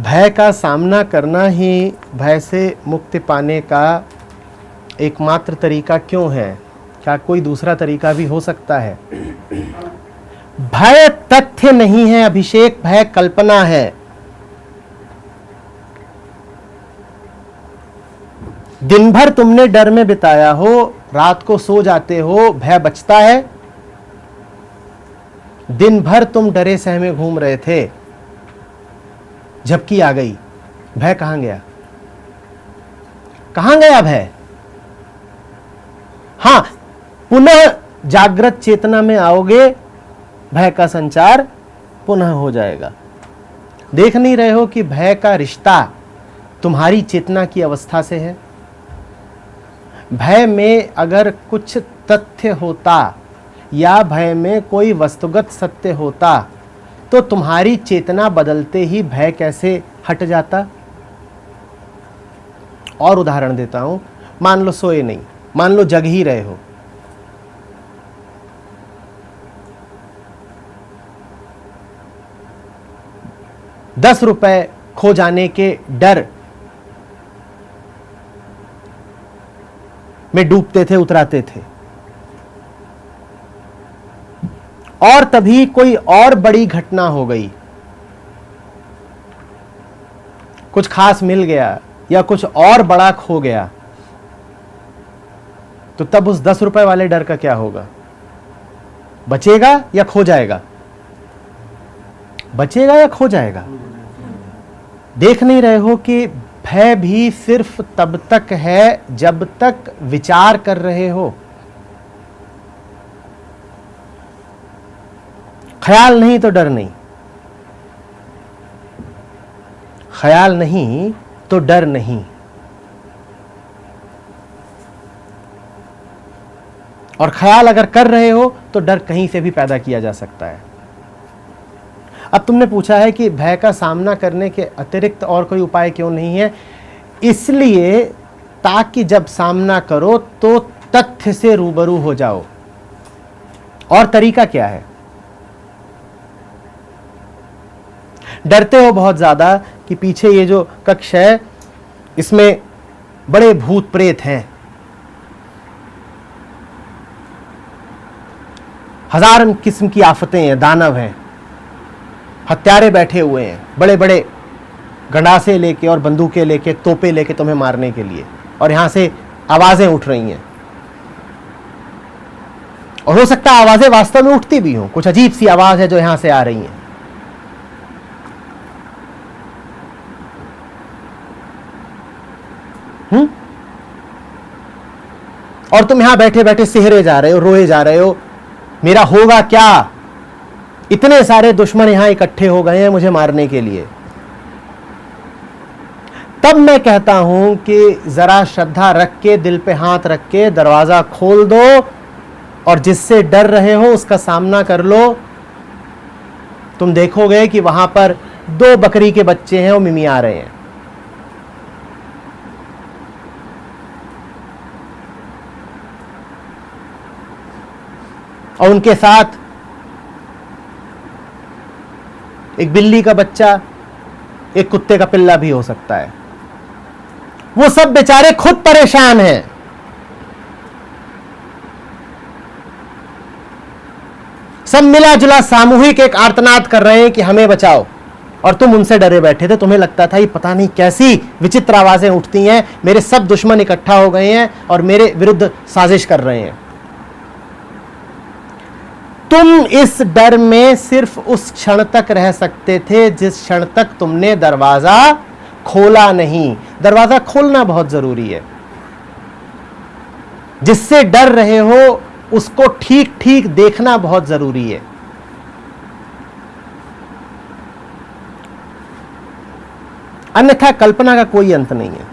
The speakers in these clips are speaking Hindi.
भय का सामना करना ही भय से मुक्ति पाने का एकमात्र तरीका क्यों है? क्या कोई दूसरा तरीका भी हो सकता है? भय तथ्य नहीं है अभिषेक, भय कल्पना है। दिन भर तुमने डर में बिताया हो, रात को सो जाते हो, भय बचता है? दिन भर तुम डरे सहमे घूम रहे थे, झपकी आ गई, भय कहां गया? कहां गया भय? हां, पुनः जागृत चेतना में आओगे, भय का संचार पुनः हो जाएगा। देख नहीं रहे हो कि भय का रिश्ता तुम्हारी चेतना की अवस्था से है? भय में अगर कुछ तथ्य होता या भय में कोई वस्तुगत सत्य होता तो तुम्हारी चेतना बदलते ही भय कैसे हट जाता? और उदाहरण देता हूं, मान लो सोए नहीं, मान लो जग ही रहे हो। ₹10 खो जाने के डर में डूबते थे, उतराते थे, और तभी कोई और बड़ी घटना हो गई, कुछ खास मिल गया या कुछ और बड़ा खो गया, तो तब उस ₹10 वाले डर का क्या होगा? बचेगा या खो जाएगा? बचेगा या खो जाएगा? देख नहीं रहे हो कि भय भी सिर्फ तब तक है जब तक विचार कर रहे हो। ख्याल नहीं तो डर नहीं, ख्याल नहीं तो डर नहीं। और ख्याल अगर कर रहे हो तो डर कहीं से भी पैदा किया जा सकता है। अब तुमने पूछा है कि भय का सामना करने के अतिरिक्त और कोई उपाय क्यों नहीं है? इसलिए ताकि जब सामना करो तो तथ्य से रूबरू हो जाओ। और तरीका क्या है? डरते हो बहुत ज्यादा कि पीछे ये जो कक्ष है इसमें बड़े भूत प्रेत हैं, हजार किस्म की आफतें हैं, दानव हैं, हत्यारे बैठे हुए हैं, बड़े बड़े गंडासे लेके और बंदूकें लेके, तोपे लेके तुम्हें मारने के लिए, और यहां से आवाजें उठ रही हैं। और हो सकता है आवाजें वास्तव में उठती भी हों, कुछ अजीब सी आवाज है जो यहां से आ रही है। और तुम यहां बैठे बैठे सिहरे जा रहे हो, रोए जा रहे हो, मेरा होगा क्या? इतने सारे दुश्मन यहां इकट्ठे हो गए हैं मुझे मारने के लिए। तब मैं कहता हूं कि जरा श्रद्धा रख के, दिल पे हाथ रख के दरवाजा खोल दो और जिससे डर रहे हो उसका सामना कर लो। तुम देखोगे कि वहां पर 2 बकरी के बच्चे हैं, वो मिमिया रहे हैं। और उनके साथ एक बिल्ली का बच्चा, एक कुत्ते का पिल्ला भी हो सकता है। वो सब बेचारे खुद परेशान हैं। सब मिला जुला सामूहिक एक आर्तनाद कर रहे हैं कि हमें बचाओ, और तुम उनसे डरे बैठे थे। तुम्हें लगता था ये पता नहीं कैसी विचित्र आवाजें उठती हैं, मेरे सब दुश्मन इकट्ठा हो गए हैं और मेरे विरुद्ध साजिश कर रहे हैं। तुम इस डर में सिर्फ उस क्षण तक रह सकते थे जिस क्षण तक तुमने दरवाजा खोला नहीं। दरवाजा खोलना बहुत जरूरी है। जिससे डर रहे हो उसको ठीक ठीक देखना बहुत जरूरी है। अन्यथा कल्पना का कोई अंत नहीं है।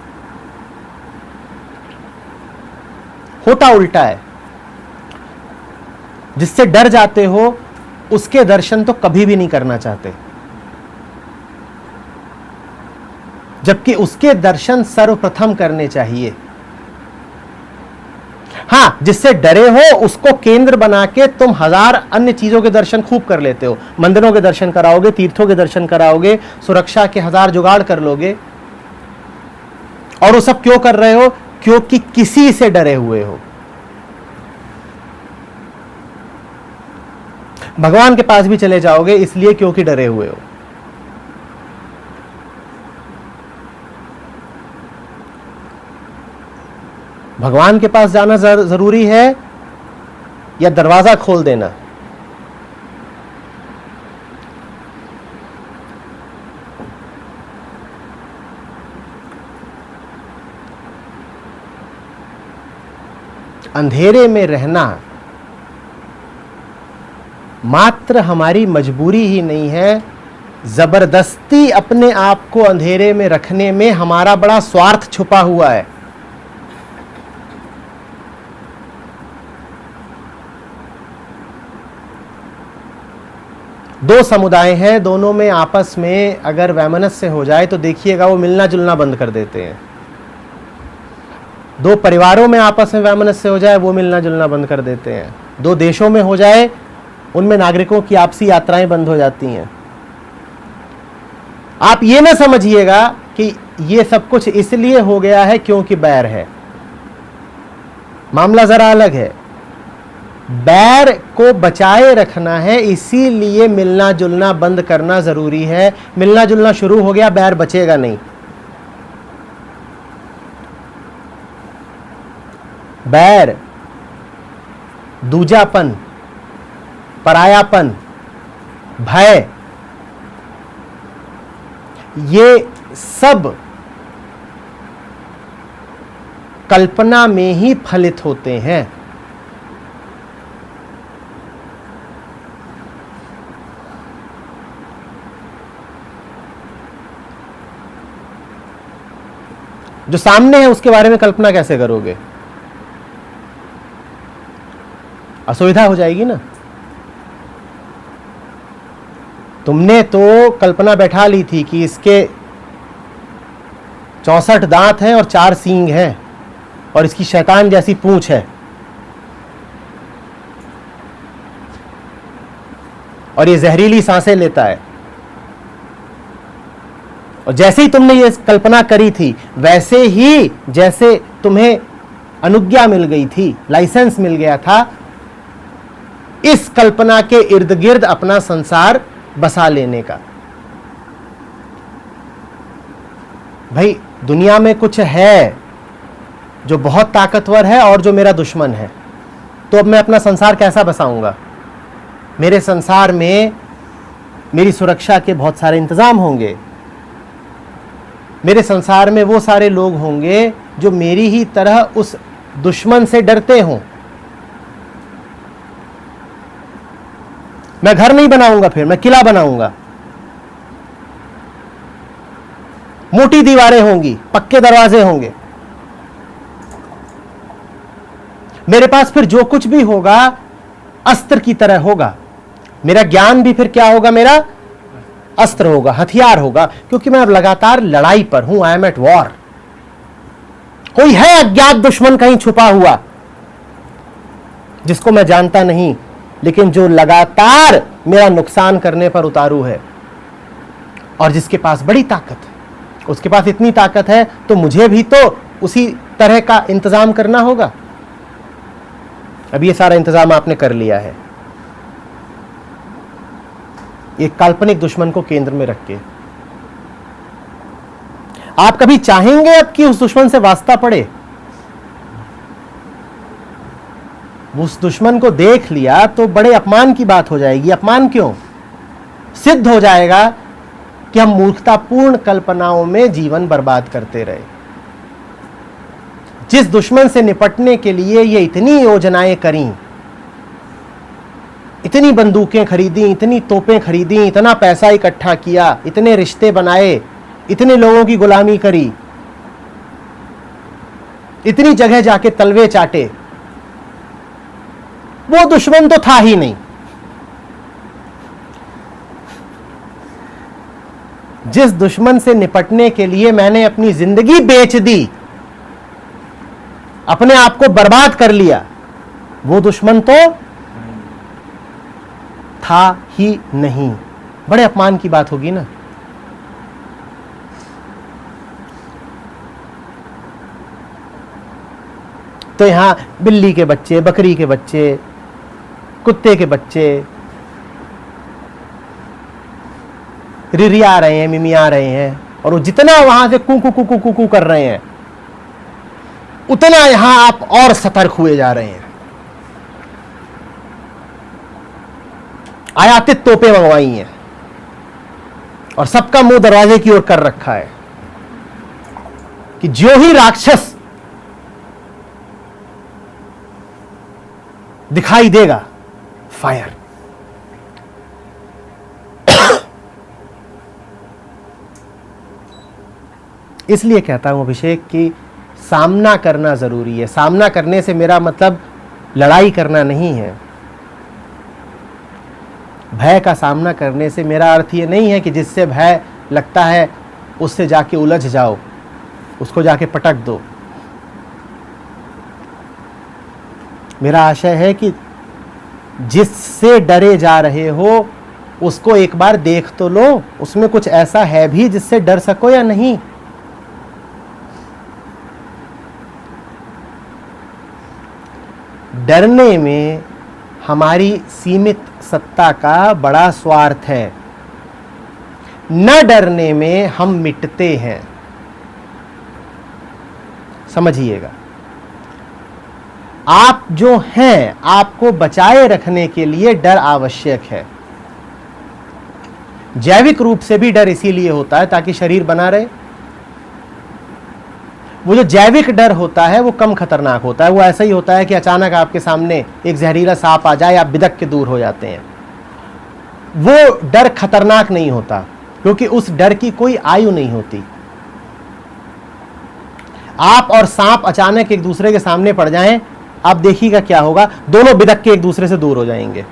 होता उल्टा है। जिससे डर जाते हो उसके दर्शन तो कभी भी नहीं करना चाहते, जबकि उसके दर्शन सर्वप्रथम करने चाहिए। हाँ, जिससे डरे हो उसको केंद्र बना के तुम हजार अन्य चीजों के दर्शन खूब कर लेते हो। मंदिरों के दर्शन कराओगे, तीर्थों के दर्शन कराओगे, सुरक्षा के हजार जुगाड़ कर लोगे। और वो सब क्यों कर रहे हो? क्योंकि किसी से डरे हुए हो। भगवान के पास भी चले जाओगे इसलिए क्योंकि डरे हुए हो। भगवान के पास जाना जरूरी है या दरवाजा खोल देना? अंधेरे में रहना मात्र हमारी मजबूरी ही नहीं है, जबरदस्ती अपने आप को अंधेरे में रखने में हमारा बड़ा स्वार्थ छुपा हुआ है। दो समुदाय हैं, दोनों में आपस में अगर वैमनस्य हो जाए तो देखिएगा वो मिलना जुलना बंद कर देते हैं। दो परिवारों में आपस में वैमनस्य हो जाए वो मिलना जुलना बंद कर देते हैं। दो देशों में हो जाए उनमें नागरिकों की आपसी यात्राएं बंद हो जाती हैं। आप ये ना समझिएगा कि ये सब कुछ इसलिए हो गया है क्योंकि बैर है। मामला जरा अलग है। बैर को बचाए रखना है, इसीलिए मिलना जुलना बंद करना जरूरी है। मिलना जुलना शुरू हो गया, बैर बचेगा नहीं। बैर, दूजापन, परायापन, भय, ये सब कल्पना में ही फलित होते हैं। जो सामने है उसके बारे में कल्पना कैसे करोगे? असुविधा हो जाएगी ना। तुमने तो कल्पना बैठा ली थी कि इसके 64 दांत हैं और 4 सींग हैं और इसकी शैतान जैसी पूंछ है और ये जहरीली सांसें लेता है। और जैसे ही तुमने ये कल्पना करी थी, वैसे ही जैसे तुम्हें अनुज्ञा मिल गई थी, लाइसेंस मिल गया था, इस कल्पना के इर्द गिर्द अपना संसार बसा लेने का। भाई, दुनिया में कुछ है जो बहुत ताकतवर है और जो मेरा दुश्मन है, तो अब मैं अपना संसार कैसा बसाऊंगा? मेरे संसार में मेरी सुरक्षा के बहुत सारे इंतजाम होंगे। मेरे संसार में वो सारे लोग होंगे जो मेरी ही तरह उस दुश्मन से डरते हों। मैं घर नहीं बनाऊंगा, फिर मैं किला बनाऊंगा। मोटी दीवारें होंगी, पक्के दरवाजे होंगे। मेरे पास फिर जो कुछ भी होगा अस्त्र की तरह होगा। मेरा ज्ञान भी फिर क्या होगा? मेरा अस्त्र होगा, हथियार होगा, क्योंकि मैं अब लगातार लड़ाई पर हूं। I am at war. कोई है अज्ञात दुश्मन कहीं छुपा हुआ जिसको मैं जानता नहीं, लेकिन जो लगातार मेरा नुकसान करने पर उतारू है और जिसके पास बड़ी ताकत है। उसके पास इतनी ताकत है तो मुझे भी तो उसी तरह का इंतजाम करना होगा। अब ये सारा इंतजाम आपने कर लिया है एक काल्पनिक दुश्मन को केंद्र में रख के। आप कभी चाहेंगे अब कि उस दुश्मन से वास्ता पड़े? उस दुश्मन को देख लिया तो बड़े अपमान की बात हो जाएगी। अपमान क्यों? सिद्ध हो जाएगा कि हम मूर्खतापूर्ण कल्पनाओं में जीवन बर्बाद करते रहे। जिस दुश्मन से निपटने के लिए ये इतनी योजनाएं करी, इतनी बंदूकें खरीदी, इतनी तोपें खरीदी, इतना पैसा इकट्ठा किया, इतने रिश्ते बनाए, इतने लोगों की गुलामी करी, इतनी जगह जाके तलवे चाटे, वो दुश्मन तो था ही नहीं। जिस दुश्मन से निपटने के लिए मैंने अपनी जिंदगी बेच दी, अपने आप को बर्बाद कर लिया, वो दुश्मन तो था ही नहीं। बड़े अपमान की बात होगी ना। तो यहां बिल्ली के बच्चे, बकरी के बच्चे, कुत्ते के बच्चे रिरिया रहे हैं, मिमिया रहे हैं, और वो जितना वहां से कू कू कू कू कू कू कर रहे हैं, उतना यहां आप और सतर्क हुए जा रहे हैं। आयातित तोपें मंगवाई हैं और सबका मुंह दरवाजे की ओर कर रखा है कि जो ही राक्षस दिखाई देगा, फायर। इसलिए कहता हूं अभिषेक कि सामना करना जरूरी है। सामना करने से मेरा मतलब लड़ाई करना नहीं है। भय का सामना करने से मेरा अर्थ ये नहीं है कि जिससे भय लगता है उससे जाके उलझ जाओ, उसको जाके पटक दो। मेरा आशय है कि जिससे डरे जा रहे हो उसको एक बार देख तो लो, उसमें कुछ ऐसा है भी जिससे डर सको या नहीं। डरने में हमारी सीमित सत्ता का बड़ा स्वार्थ है। न डरने में हम मिटते हैं। समझिएगा, आप जो हैं, आपको बचाए रखने के लिए डर आवश्यक है। जैविक रूप से भी डर इसीलिए होता है ताकि शरीर बना रहे। वो जो जैविक डर होता है वो कम खतरनाक होता है। वो ऐसा ही होता है कि अचानक आपके सामने एक जहरीला सांप आ जाए, आप बिदक के दूर हो जाते हैं। वो डर खतरनाक नहीं होता क्योंकि उस डर की कोई आयु नहीं होती। आप और सांप अचानक एक दूसरे के सामने पड़ जाएं, आप देखिएगा क्या होगा, दोनों बिदक के एक दूसरे से दूर हो जाएंगे।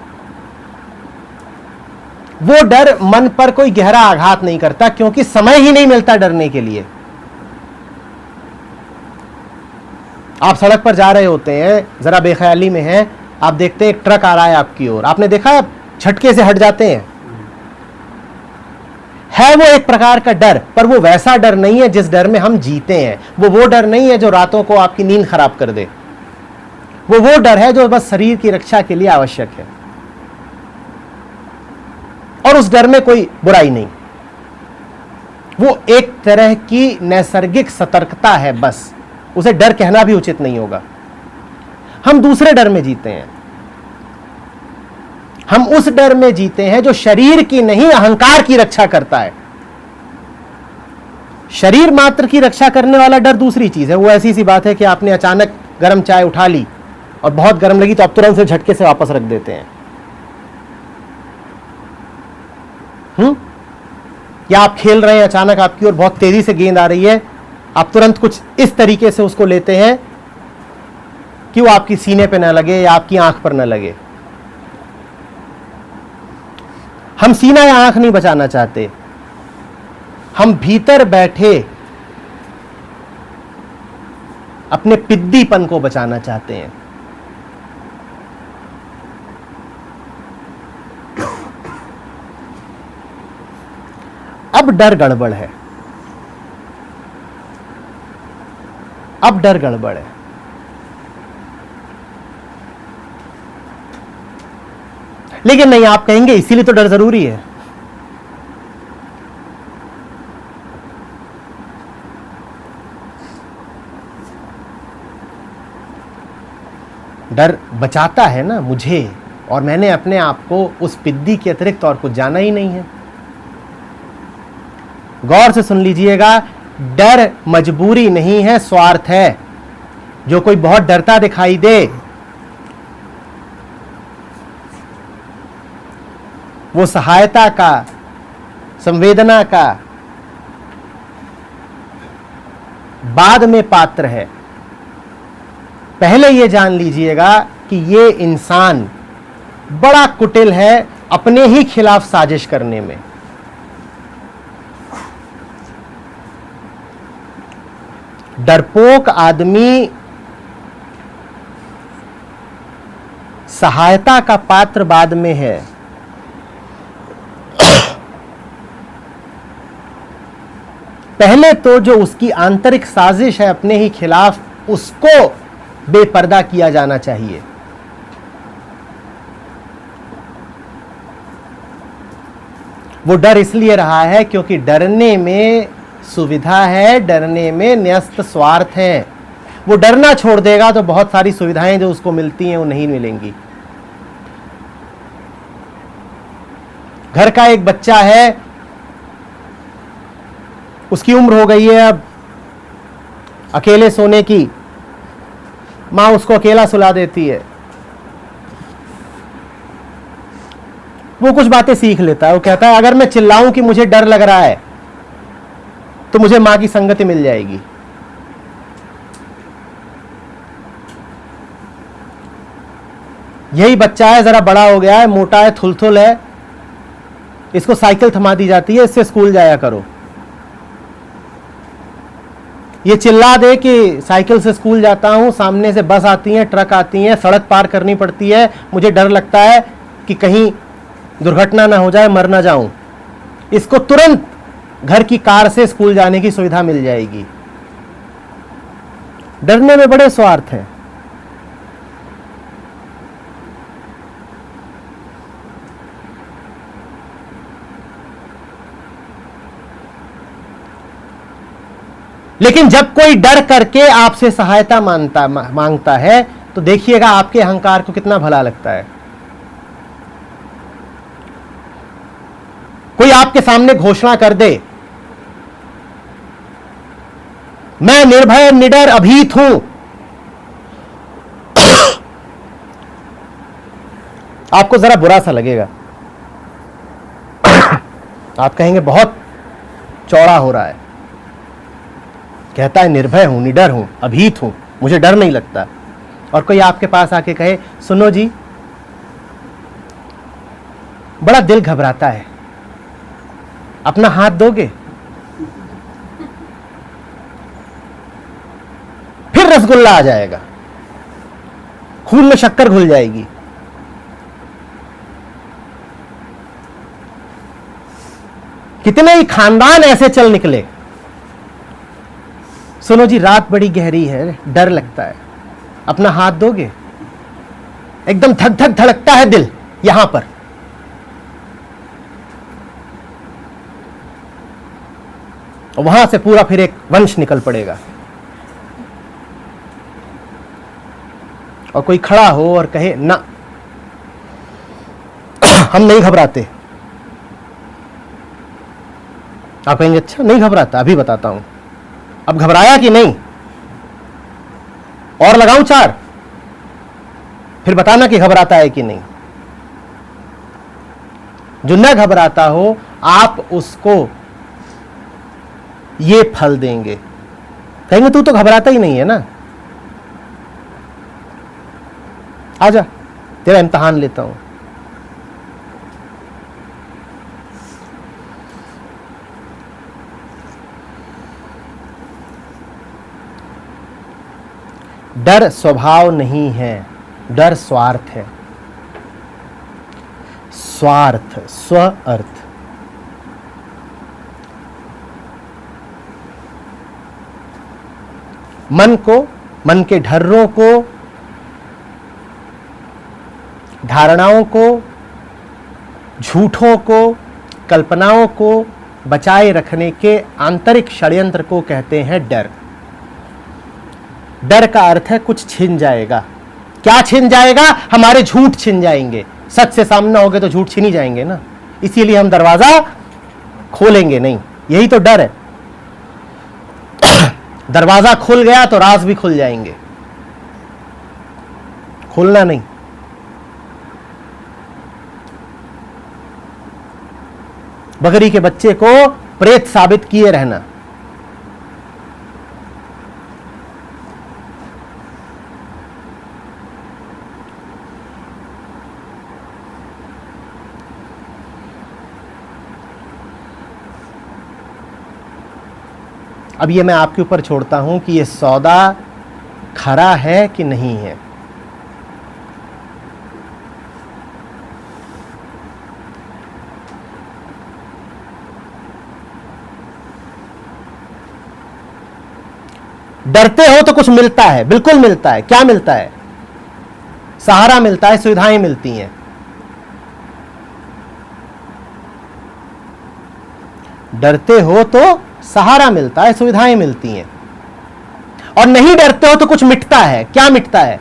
वो डर मन पर कोई गहरा आघात नहीं करता क्योंकि समय ही नहीं मिलता डरने के लिए। आप सड़क पर जा रहे होते हैं, जरा बेख्याली में हैं, आप देखते हैं एक ट्रक आ रहा है आपकी ओर, आपने देखा आप झटके से हट जाते हैं। है वो एक प्रकार का डर, पर वो वैसा डर नहीं है जिस डर में हम जीते हैं। वो डर नहीं है जो रातों को आपकी नींद खराब कर दे। वो डर है जो बस शरीर की रक्षा के लिए आवश्यक है, और उस डर में कोई बुराई नहीं। वो एक तरह की नैसर्गिक सतर्कता है, बस उसे डर कहना भी उचित नहीं होगा। हम दूसरे डर में जीते हैं। हम उस डर में जीते हैं जो शरीर की नहीं, अहंकार की रक्षा करता है। शरीर मात्र की रक्षा करने वाला डर दूसरी चीज है। वो ऐसी सी बात है कि आपने अचानक गर्म चाय उठा ली और बहुत गर्म लगी तो आप तुरंत से झटके से वापस रख देते हैं। या आप खेल रहे हैं, अचानक आपकी ओर बहुत तेजी से गेंद आ रही है, आप तुरंत कुछ इस तरीके से उसको लेते हैं कि वो आपकी सीने पे ना लगे या आपकी आंख पर ना लगे। हम सीना या आंख नहीं बचाना चाहते, हम भीतर बैठे अपने पिद्दीपन को बचाना चाहते हैं। अब डर गड़बड़ है, अब डर गड़बड़ है। लेकिन नहीं, आप कहेंगे इसीलिए तो डर जरूरी है। डर बचाता है ना मुझे, और मैंने अपने आप को उस पिद्दी के अतिरिक्त और कुछ जाना ही नहीं है। गौर से सुन लीजिएगा, डर मजबूरी नहीं है, स्वार्थ है। जो कोई बहुत डरता दिखाई दे, वो सहायता का, संवेदना का बाद में पात्र है। पहले ये जान लीजिएगा कि ये इंसान बड़ा कुटिल है अपने ही खिलाफ साजिश करने में। डरपोक आदमी सहायता का पात्र बाद में है। पहले तो जो उसकी आंतरिक साजिश है अपने ही खिलाफ, उसको बेपर्दा किया जाना चाहिए। वो डर इसलिए रहा है क्योंकि डरने में सुविधा है, डरने में न्यस्त स्वार्थ है। वो डरना छोड़ देगा तो बहुत सारी सुविधाएं जो उसको मिलती हैं वो नहीं मिलेंगी। घर का एक बच्चा है, उसकी उम्र हो गई है अब अकेले सोने की, मां उसको अकेला सुला देती है। वो कुछ बातें सीख लेता है। वो कहता है अगर मैं चिल्लाऊं कि मुझे डर लग रहा है तो मुझे मां की संगति मिल जाएगी। यही बच्चा है, जरा बड़ा हो गया है, मोटा है, थुलथुल है, इसको साइकिल थमा दी जाती है, इससे स्कूल जाया करो। ये चिल्ला दे कि साइकिल से स्कूल जाता हूं, सामने से बस आती है, ट्रक आती है, सड़क पार करनी पड़ती है, मुझे डर लगता है कि कहीं दुर्घटना ना हो जाए, मर ना जाऊं। इसको तुरंत घर की कार से स्कूल जाने की सुविधा मिल जाएगी। डरने में बड़े स्वार्थ हैं। लेकिन जब कोई डर करके आपसे सहायता मांगता है तो देखिएगा आपके अहंकार को कितना भला लगता है। कोई आपके सामने घोषणा कर दे, मैं निर्भय निडर अभीत हूं, आपको जरा बुरा सा लगेगा। आप कहेंगे बहुत चौड़ा हो रहा है। कहता है निर्भय हूं, निडर हूं, अभीत हूं, मुझे डर नहीं लगता। और कोई आपके पास आके कहे सुनो जी, बड़ा दिल घबराता है, अपना हाथ दोगे? फिर रसगुल्ला आ जाएगा, खून में शक्कर घुल जाएगी। कितने ही खानदान ऐसे चल निकले। सुनो जी, रात बड़ी गहरी है, डर लगता है, अपना हाथ दोगे? एकदम धक धक धड़कता है दिल यहां पर। और वहां से पूरा फिर एक वंश निकल पड़ेगा। और कोई खड़ा हो और कहे ना, हम नहीं घबराते। आप कहेंगे अच्छा नहीं घबराता, अभी बताता हूं। अब घबराया कि नहीं? और लगाऊं चार? फिर बताना कि घबराता है कि नहीं। जो न घबराता हो आप उसको ये फल देंगे। कहेंगे तू तो घबराता ही नहीं है ना, आजा तेरा इम्तिहान लेता हूं। डर स्वभाव नहीं है, डर स्वार्थ है। स्वार्थ, स्व अर्थ। मन को, मन के ढर्रों को, धारणाओं को, झूठों को, कल्पनाओं को बचाए रखने के आंतरिक षड्यंत्र को कहते हैं डर। डर का अर्थ है कुछ छिन जाएगा। क्या छिन जाएगा? हमारे झूठ छिन जाएंगे। सच से सामना हो गए तो झूठ छिन ही जाएंगे ना, इसीलिए हम दरवाजा खोलेंगे नहीं। यही तो डर है। दरवाजा खुल गया तो राज भी खुल जाएंगे, खोलना नहीं। बकरी के बच्चे को प्रेत साबित किए रहना। अब ये मैं आपके ऊपर छोड़ता हूं कि ये सौदा खरा है कि नहीं है। डरते हो तो कुछ मिलता है, बिल्कुल मिलता है। क्या मिलता है? सहारा मिलता है, सुविधाएं मिलती हैं। डरते हो तो सहारा मिलता है, सुविधाएं मिलती हैं। और नहीं डरते हो तो कुछ मिटता है। क्या मिटता है?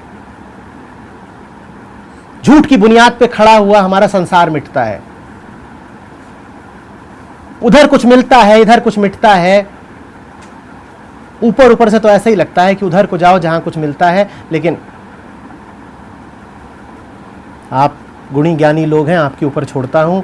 झूठ की बुनियाद पे खड़ा हुआ हमारा संसार मिटता है। उधर कुछ मिलता है, इधर कुछ मिटता है। ऊपर ऊपर से तो ऐसा ही लगता है कि उधर को जाओ जहां कुछ मिलता है, लेकिन आप गुणी ज्ञानी लोग हैं, आपके ऊपर छोड़ता हूं।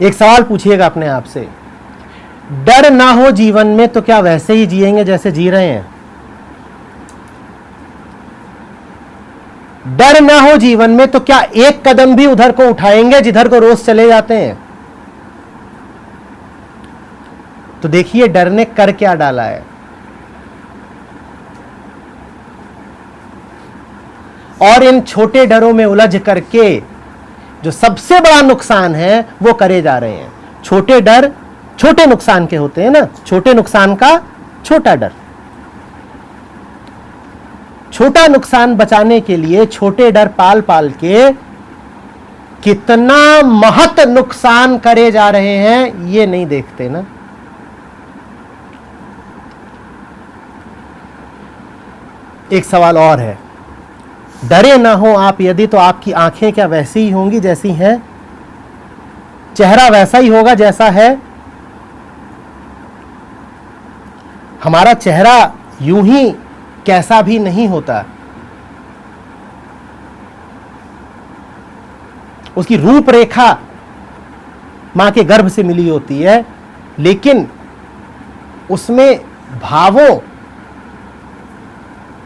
एक सवाल पूछिएगा अपने आप से, डर ना हो जीवन में तो क्या वैसे ही जिएंगे जैसे जी रहे हैं? डर ना हो जीवन में तो क्या एक कदम भी उधर को उठाएंगे जिधर को रोज चले जाते हैं? तो देखिए डर ने कर क्या डाला है। और इन छोटे डरों में उलझ करके जो सबसे बड़ा नुकसान है वो करे जा रहे हैं। छोटे डर छोटे नुकसान के होते हैं ना, छोटे नुकसान का छोटा डर। छोटा नुकसान बचाने के लिए छोटे डर पाल पाल के कितना महत नुकसान करे जा रहे हैं ये नहीं देखते ना। एक सवाल और है, डरे ना हो आप यदि तो आपकी आंखें क्या वैसी ही होंगी जैसी हैं? चेहरा वैसा ही होगा जैसा है? हमारा चेहरा यूं ही कैसा भी नहीं होता। उसकी रूपरेखा मां के गर्भ से मिली होती है, लेकिन उसमें भावों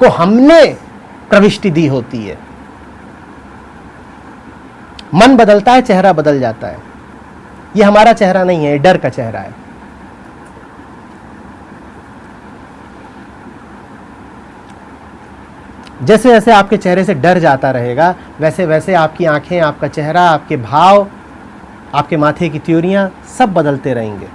को हमने प्रविष्टि दी होती है। मन बदलता है, चेहरा बदल जाता है। यह हमारा चेहरा नहीं है, डर का चेहरा है। जैसे जैसे आपके चेहरे से डर जाता रहेगा, वैसे वैसे आपकी आंखें, आपका चेहरा, आपके भाव, आपके माथे की त्योरियां सब बदलते रहेंगे।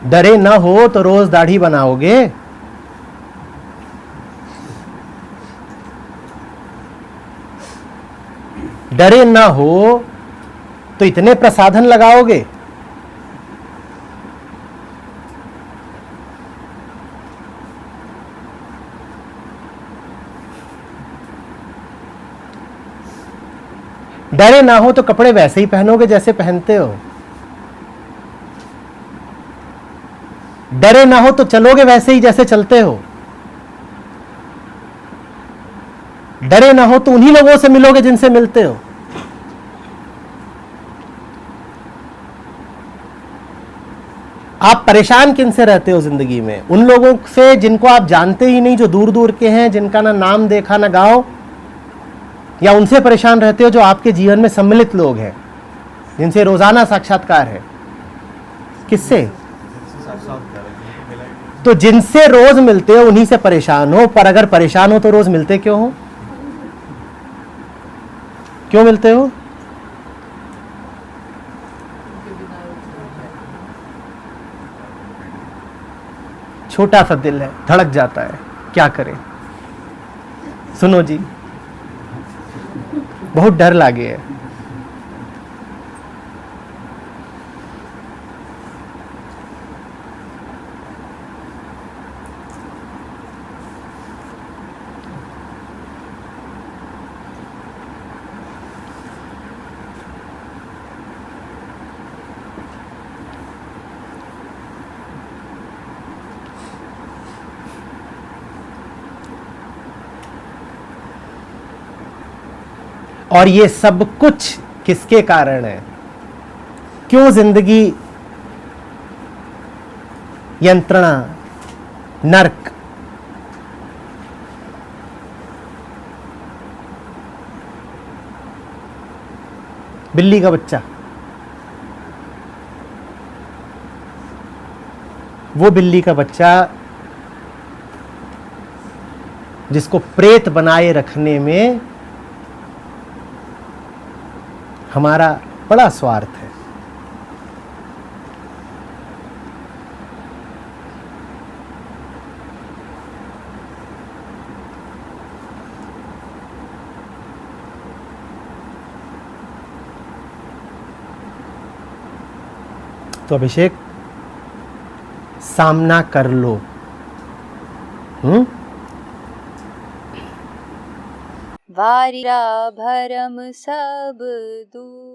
डरे ना हो तो रोज दाढ़ी बनाओगे? डरे ना हो तो इतने प्रसाधन लगाओगे? डरे ना हो तो कपड़े वैसे ही पहनोगे जैसे पहनते हो? डरे ना हो तो चलोगे वैसे ही जैसे चलते हो? डरे ना हो तो उन्हीं लोगों से मिलोगे जिनसे मिलते हो? आप परेशान किन से रहते हो जिंदगी में? उन लोगों से जिनको आप जानते ही नहीं, जो दूर दूर के हैं, जिनका ना नाम देखा ना गांव, या उनसे परेशान रहते हो जो आपके जीवन में सम्मिलित लोग हैं, जिनसे रोजाना साक्षात्कार है? किससे? तो जिनसे रोज मिलते हो उन्हीं से परेशान हो। पर अगर परेशान हो तो रोज मिलते क्यों हो? क्यों मिलते हो? छोटा सा दिल है, धड़क जाता है, क्या करें। सुनो जी, बहुत डर लागे है। और ये सब कुछ किसके कारण है? क्यों जिंदगी यंत्रणा, नरक? बिल्ली का बच्चा, वो बिल्ली का बच्चा जिसको प्रेत बनाए रखने में हमारा बड़ा स्वार्थ है। तो अभिषेक, सामना कर लो। वारिरा भरम सब दूर।